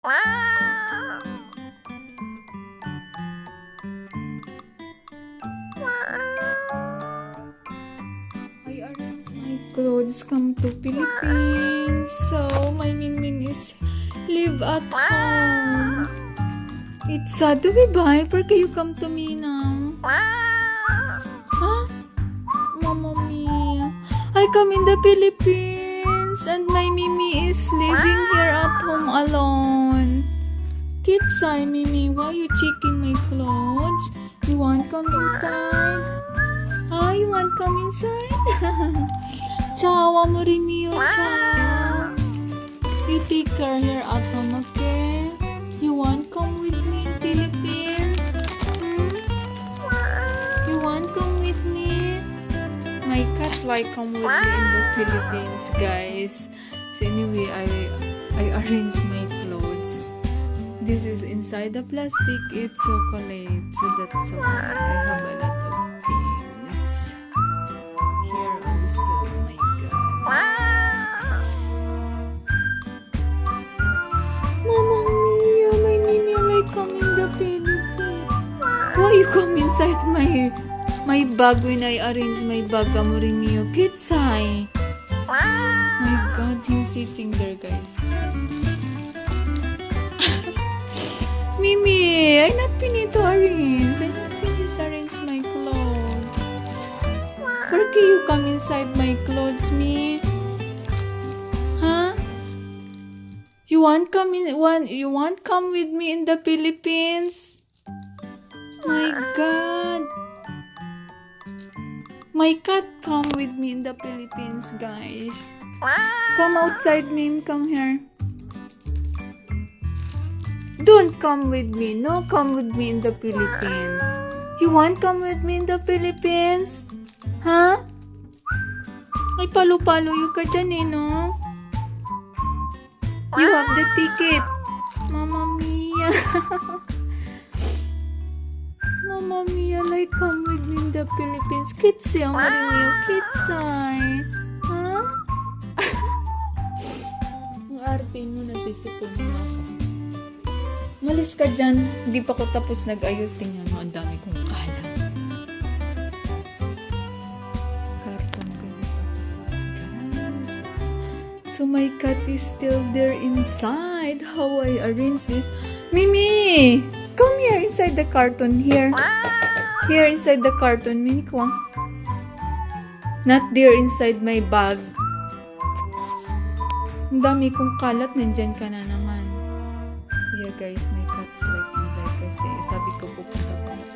I arrange my clothes come to Philippines. So my Minmin is live at home. It's sad to be bye for you come to me now. Huh? Mama mia. I come in the Philippines and my Mimi is living here at home alone. Kitsay, Mimi, why you checking my clothes? You want come inside? Ah, you want come inside? Ciao, amore mio, ciao. You take care here at home, okay? You want come with me in Philippines? You want come with me? My cat like come with me in the Philippines, guys. So anyway, I arrange my clothes. This is inside the plastic. It's chocolate. So that's why I have a lot of things. Here also, my God. Mama mia, my Mimi like come in the Philippines. Why you come inside my bag when I arrange my bag, amore mio? Kitsay. My God, him sitting there, guys. Mimi, I not finish to arrange. I not finish arrange my clothes. Where can you come inside my clothes, me? Huh? You want come with me in the Philippines? My God. My cat come with me in the Philippines, guys. Come outside, Mim. Come here. Don't come with me. No, come with me in the Philippines. You want come with me in the Philippines? Huh? Ay, palo-palo you ka dyan eh, no? You have the ticket. Mama mia. Mama mia, like come with me in the Philippines. Kitsay, amore mio, kitsay. Huh? Ang arte mo, nasisipon mo ako. Malis ka dyan. Hindi pa ko tapos nag-ayos. Tingnan mo, ang dami kong kalat. Karton ganito. So my cat is still there inside. How I arrange this? Mimi! Come here inside the carton. Here. Here inside the carton. Mimi, come. Not there inside my bag. Ang dami kong kalat. Nandyan ka na naman. Yeah guys, my cat's like inside kasi sabi ko pupunta ko